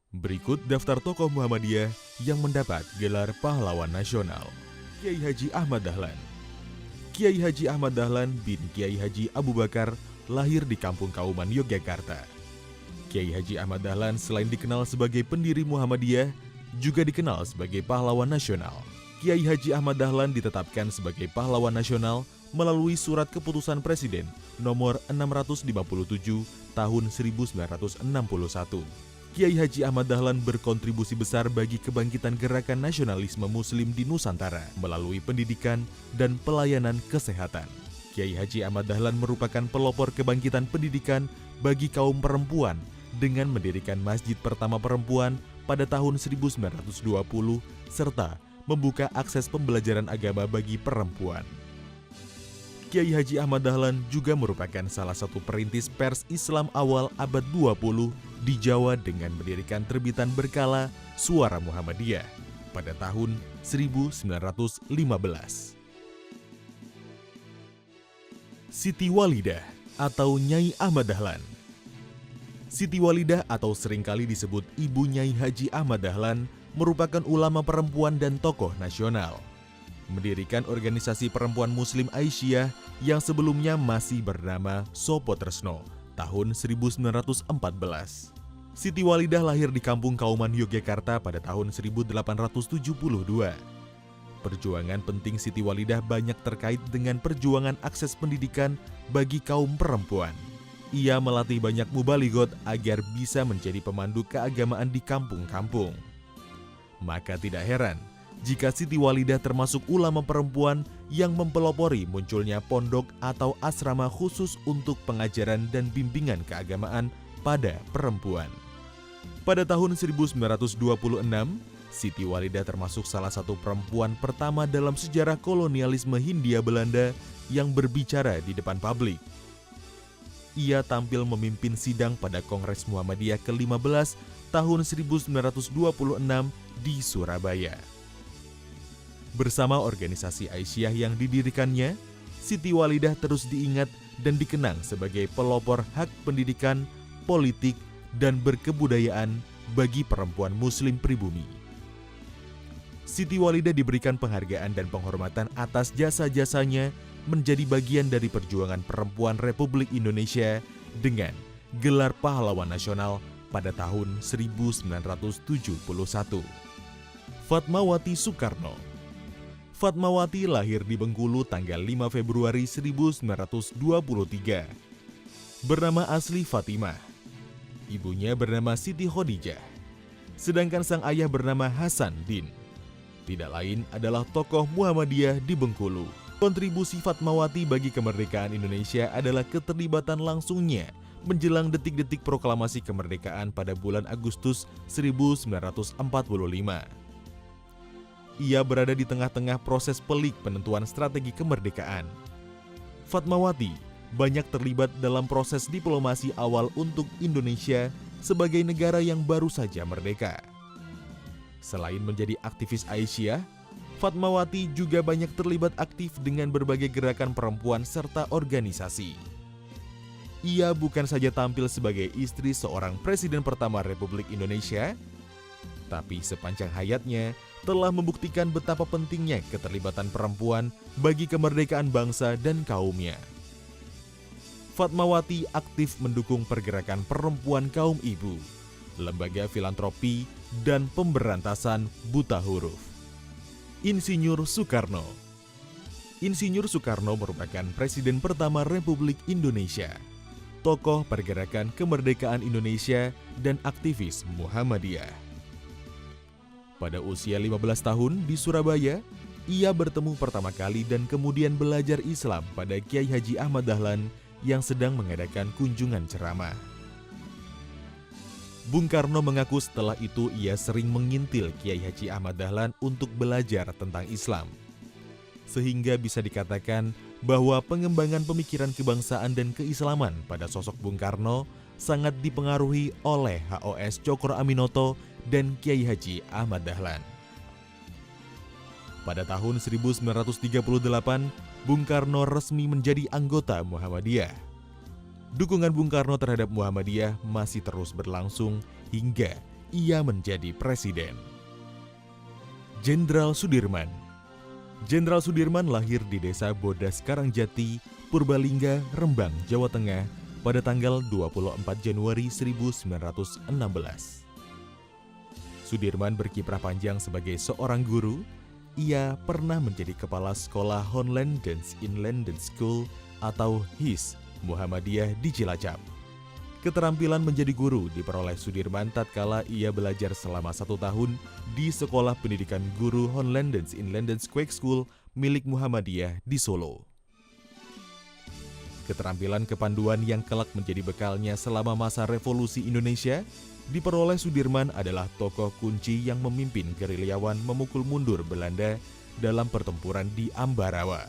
Berikut daftar tokoh Muhammadiyah yang mendapat gelar pahlawan nasional. Kiai Haji Ahmad Dahlan. Kiai Haji Ahmad Dahlan bin Kiai Haji Abu Bakar lahir di Kampung Kauman, Yogyakarta. Kiai Haji Ahmad Dahlan selain dikenal sebagai pendiri Muhammadiyah, juga dikenal sebagai pahlawan nasional. Kiai Haji Ahmad Dahlan ditetapkan sebagai pahlawan nasional melalui Surat Keputusan Presiden nomor 657 tahun 1961. Kiai Haji Ahmad Dahlan berkontribusi besar bagi kebangkitan gerakan nasionalisme Muslim di Nusantara melalui pendidikan dan pelayanan kesehatan. Kiai Haji Ahmad Dahlan merupakan pelopor kebangkitan pendidikan bagi kaum perempuan dengan mendirikan masjid pertama perempuan pada tahun 1920 serta membuka akses pembelajaran agama bagi perempuan. Kiai Haji Ahmad Dahlan juga merupakan salah satu perintis pers Islam awal abad 20 di Jawa dengan mendirikan terbitan berkala Suara Muhammadiyah pada tahun 1915. Siti Walidah atau Nyai Ahmad Dahlan. Siti Walidah atau seringkali disebut Ibu Nyai Haji Ahmad Dahlan merupakan ulama perempuan dan tokoh nasional. Mendirikan organisasi perempuan Muslim Aisyah yang sebelumnya masih bernama Sopo Tresno tahun 1914. Siti Walidah lahir di Kampung Kauman, Yogyakarta pada tahun 1872. Perjuangan penting Siti Walidah banyak terkait dengan perjuangan akses pendidikan bagi kaum perempuan. Ia melatih banyak mubalighot agar bisa menjadi pemandu keagamaan di kampung-kampung. Maka tidak heran jika Siti Walidah termasuk ulama perempuan yang mempelopori munculnya pondok atau asrama khusus untuk pengajaran dan bimbingan keagamaan pada perempuan. Pada tahun 1926, Siti Walidah termasuk salah satu perempuan pertama dalam sejarah kolonialisme Hindia Belanda yang berbicara di depan publik. Ia tampil memimpin sidang pada Kongres Muhammadiyah ke-15 tahun 1926 di Surabaya. Bersama organisasi Aisyah yang didirikannya, Siti Walidah terus diingat dan dikenang sebagai pelopor hak pendidikan, politik, dan berkebudayaan bagi perempuan Muslim pribumi. Siti Walidah diberikan penghargaan dan penghormatan atas jasa-jasanya menjadi bagian dari perjuangan perempuan Republik Indonesia dengan gelar pahlawan nasional pada tahun 1971. Fatmawati Soekarno. Fatmawati lahir di Bengkulu tanggal 5 Februari 1923. Bernama asli Fatimah. Ibunya bernama Siti Khadijah. Sedangkan sang ayah bernama Hasan Din. Tidak lain adalah tokoh Muhammadiyah di Bengkulu. Kontribusi Fatmawati bagi kemerdekaan Indonesia adalah keterlibatan langsungnya menjelang detik-detik proklamasi kemerdekaan pada bulan Agustus 1945. Ia berada di tengah-tengah proses pelik penentuan strategi kemerdekaan. Fatmawati banyak terlibat dalam proses diplomasi awal untuk Indonesia sebagai negara yang baru saja merdeka. Selain menjadi aktivis Aisyah, Fatmawati juga banyak terlibat aktif dengan berbagai gerakan perempuan serta organisasi. Ia bukan saja tampil sebagai istri seorang presiden pertama Republik Indonesia, tapi sepanjang hayatnya telah membuktikan betapa pentingnya keterlibatan perempuan bagi kemerdekaan bangsa dan kaumnya. Fatmawati aktif mendukung pergerakan perempuan kaum ibu, lembaga filantropi, dan pemberantasan buta huruf. Insinyur Soekarno. Insinyur Soekarno merupakan presiden pertama Republik Indonesia, tokoh pergerakan kemerdekaan Indonesia, dan aktivis Muhammadiyah. Pada usia 15 tahun di Surabaya, ia bertemu pertama kali dan kemudian belajar Islam pada Kiai Haji Ahmad Dahlan yang sedang mengadakan kunjungan ceramah. Bung Karno mengaku setelah itu ia sering mengintil Kiai Haji Ahmad Dahlan untuk belajar tentang Islam. Sehingga bisa dikatakan bahwa pengembangan pemikiran kebangsaan dan keislaman pada sosok Bung Karno sangat dipengaruhi oleh HOS Cokro Aminoto dan Kiai Haji Ahmad Dahlan. Pada tahun 1938, Bung Karno resmi menjadi anggota Muhammadiyah. Dukungan Bung Karno terhadap Muhammadiyah masih terus berlangsung hingga ia menjadi presiden. Jenderal Sudirman. Jenderal Sudirman lahir di Desa Bodas Karangjati, Purbalingga, Rembang, Jawa Tengah pada tanggal 24 Januari 1916. Sudirman berkiprah panjang sebagai seorang guru. Ia pernah menjadi kepala sekolah Honland Dance Inland Dance School atau HIS Muhammadiyah di Cilacap. Keterampilan menjadi guru diperoleh Sudirman tatkala ia belajar selama 1 tahun di Sekolah Pendidikan Guru Honland Dance Inland Dance School milik Muhammadiyah di Solo. Keterampilan kepanduan yang kelak menjadi bekalnya selama masa revolusi Indonesia diperoleh Sudirman adalah tokoh kunci yang memimpin gerilyawan memukul mundur Belanda dalam pertempuran di Ambarawa.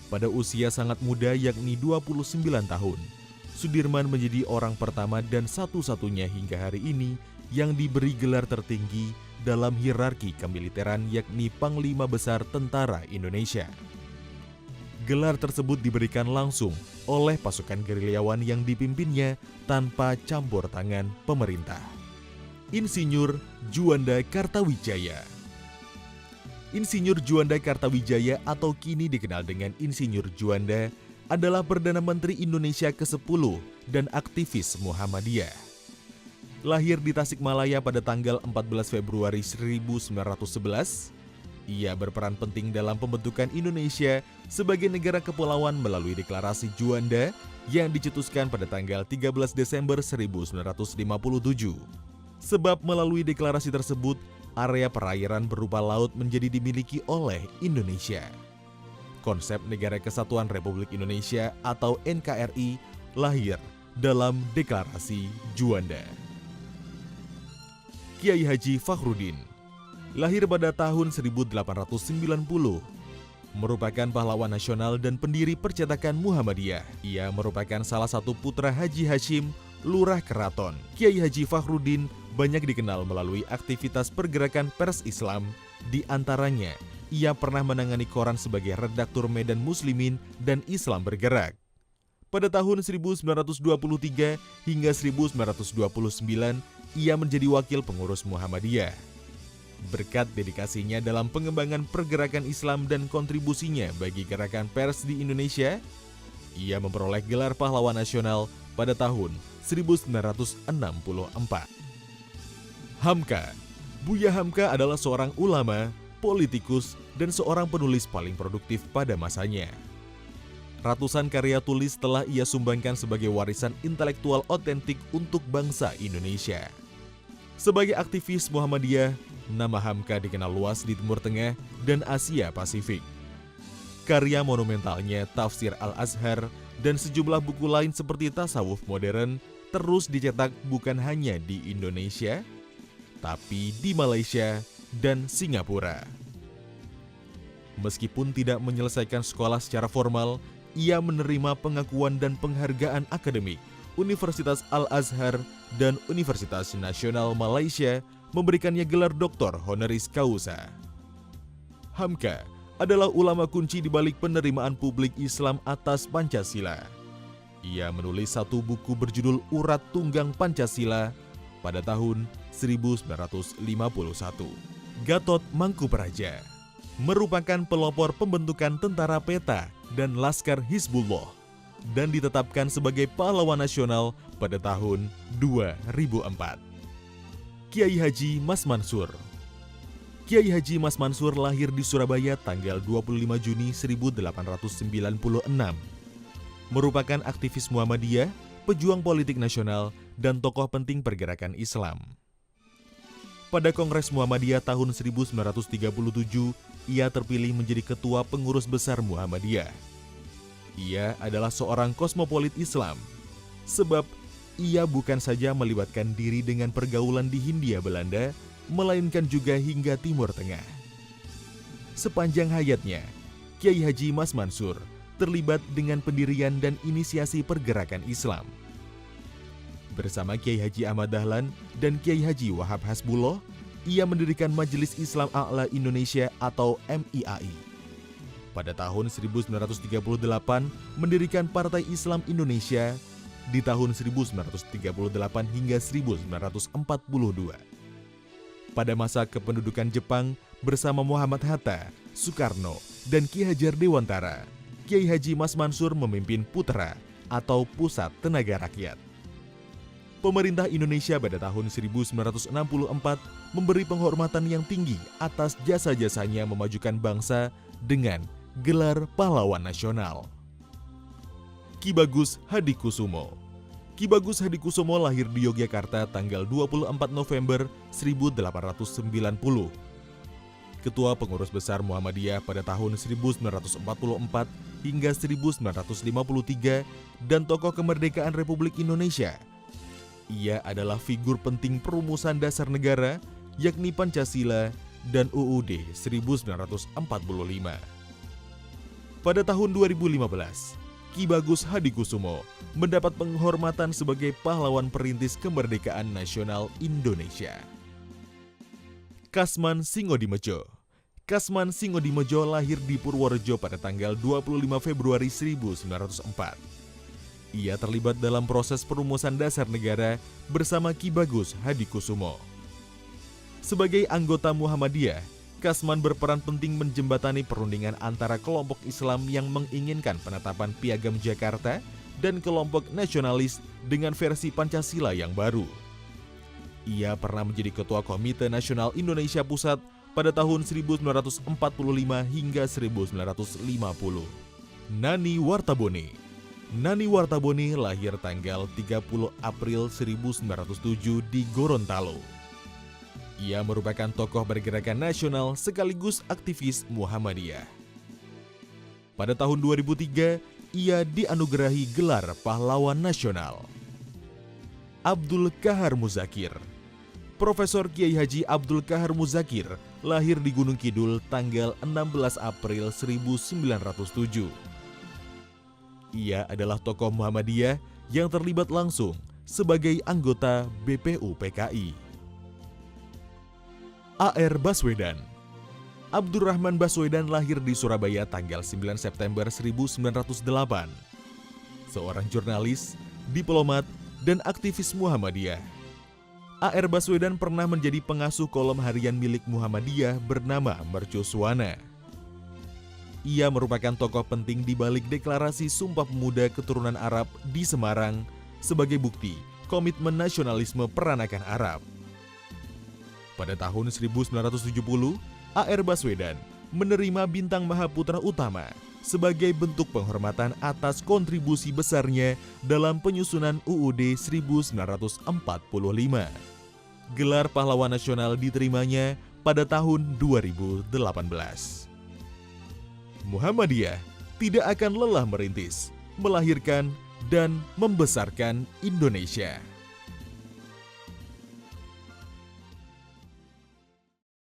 Pada usia sangat muda yakni 29 tahun, Sudirman menjadi orang pertama dan satu-satunya hingga hari ini yang diberi gelar tertinggi dalam hierarki kemiliteran yakni Panglima Besar Tentara Indonesia. Gelar tersebut diberikan langsung oleh pasukan gerilyawan yang dipimpinnya tanpa campur tangan pemerintah. Insinyur Juanda Kartawijaya. Insinyur Juanda Kartawijaya atau kini dikenal dengan Insinyur Juanda adalah Perdana Menteri Indonesia ke-10 dan aktivis Muhammadiyah. Lahir di Tasikmalaya pada tanggal 14 Februari 1911, ia berperan penting dalam pembentukan Indonesia sebagai negara kepulauan melalui deklarasi Juanda yang dicetuskan pada tanggal 13 Desember 1957. Sebab melalui deklarasi tersebut, area perairan berupa laut menjadi dimiliki oleh Indonesia. Konsep Negara Kesatuan Republik Indonesia atau NKRI lahir dalam deklarasi Juanda. Kiai Haji Fakhruddin lahir pada tahun 1890, merupakan pahlawan nasional dan pendiri percetakan Muhammadiyah. Ia merupakan salah satu putra Haji Hashim, Lurah Keraton. Kiai Haji Fakhruddin banyak dikenal melalui aktivitas pergerakan pers Islam. Di antaranya, ia pernah menangani koran sebagai redaktur Medan Muslimin dan Islam Bergerak. Pada tahun 1923 hingga 1929, ia menjadi wakil pengurus Muhammadiyah. Berkat dedikasinya dalam pengembangan pergerakan Islam dan kontribusinya bagi gerakan pers di Indonesia, ia memperoleh gelar pahlawan nasional pada tahun 1964. Hamka. Buya Hamka adalah seorang ulama, politikus, dan seorang penulis paling produktif pada masanya. Ratusan karya tulis telah ia sumbangkan sebagai warisan intelektual otentik untuk bangsa Indonesia. Sebagai aktivis Muhammadiyah, nama Hamka dikenal luas di Timur Tengah dan Asia Pasifik. Karya monumentalnya Tafsir Al-Azhar dan sejumlah buku lain seperti tasawuf modern terus dicetak bukan hanya di Indonesia, tapi di Malaysia dan Singapura. Meskipun tidak menyelesaikan sekolah secara formal, ia menerima pengakuan dan penghargaan akademik. Universitas Al-Azhar dan Universitas Nasional Malaysia memberikannya gelar doktor honoris causa. Hamka adalah ulama kunci di balik penerimaan publik Islam atas Pancasila. Ia menulis satu buku berjudul Urat Tunggang Pancasila pada tahun 1951. Gatot Mangkupraja merupakan pelopor pembentukan tentara peta dan Laskar Hizbullah dan ditetapkan sebagai pahlawan nasional pada tahun 2004. Kiai Haji Mas Mansur. Kiai Haji Mas Mansur lahir di Surabaya tanggal 25 Juni 1896. Merupakan aktivis Muhammadiyah, pejuang politik nasional, dan tokoh penting pergerakan Islam. Pada Kongres Muhammadiyah tahun 1937, ia terpilih menjadi ketua pengurus besar Muhammadiyah. Ia adalah seorang kosmopolit Islam, sebab ia bukan saja melibatkan diri dengan pergaulan di Hindia Belanda, melainkan juga hingga Timur Tengah. Sepanjang hayatnya, Kiai Haji Mas Mansur terlibat dengan pendirian dan inisiasi pergerakan Islam. Bersama Kiai Haji Ahmad Dahlan dan Kiai Haji Wahab Hasbullah, ia mendirikan Majelis Islam A'la Indonesia atau MIAI. Pada tahun 1938, mendirikan Partai Islam Indonesia. di tahun 1938 hingga 1942. Pada masa kependudukan Jepang bersama Muhammad Hatta, Soekarno, dan Ki Hajar Dewantara, Kiai Haji Mas Mansur memimpin Putra atau Pusat Tenaga Rakyat. Pemerintah Indonesia pada tahun 1964 memberi penghormatan yang tinggi atas jasa-jasanya memajukan bangsa dengan gelar Pahlawan Nasional. Ki Bagus Hadikusumo. Ki Bagus Hadikusumo lahir di Yogyakarta tanggal 24 November 1890. Ketua Pengurus Besar Muhammadiyah pada tahun 1944 hingga 1953 dan tokoh kemerdekaan Republik Indonesia. Ia adalah figur penting perumusan dasar negara, yakni Pancasila dan UUD 1945. Pada tahun 2015, Ki Bagus Hadikusumo mendapat penghormatan sebagai pahlawan perintis kemerdekaan nasional Indonesia. Kasman Singodimedjo. Kasman Singodimedjo lahir di Purworejo pada tanggal 25 Februari 1904. Ia terlibat dalam proses perumusan dasar negara bersama Ki Bagus Hadikusumo. Sebagai anggota Muhammadiyah, Kasman berperan penting menjembatani perundingan antara kelompok Islam yang menginginkan penetapan Piagam Jakarta dan kelompok nasionalis dengan versi Pancasila yang baru. Ia pernah menjadi Ketua Komite Nasional Indonesia Pusat pada tahun 1945 hingga 1950. Nani Wartabone. Nani Wartabone lahir tanggal 30 April 1907 di Gorontalo. Ia merupakan tokoh pergerakan nasional sekaligus aktivis Muhammadiyah. Pada tahun 2003, ia dianugerahi gelar Pahlawan Nasional. Abdul Kahar Muzakir. Profesor Kiai Haji Abdul Kahar Muzakir lahir di Gunung Kidul tanggal 16 April 1907. Ia adalah tokoh Muhammadiyah yang terlibat langsung sebagai anggota BPU PKI. A.R. Baswedan. Abdurrahman Baswedan lahir di Surabaya tanggal 9 September 1908. Seorang jurnalis, diplomat, dan aktivis Muhammadiyah. A.R. Baswedan pernah menjadi pengasuh kolom harian milik Muhammadiyah bernama Mercusuana. Ia merupakan tokoh penting di balik deklarasi Sumpah Pemuda Keturunan Arab di Semarang sebagai bukti komitmen nasionalisme peranakan Arab. Pada tahun 1970, A.R. Baswedan menerima Bintang Mahaputra Utama sebagai bentuk penghormatan atas kontribusi besarnya dalam penyusunan UUD 1945. Gelar Pahlawan Nasional diterimanya pada tahun 2018. Muhammadiyah tidak akan lelah merintis, melahirkan, dan membesarkan Indonesia.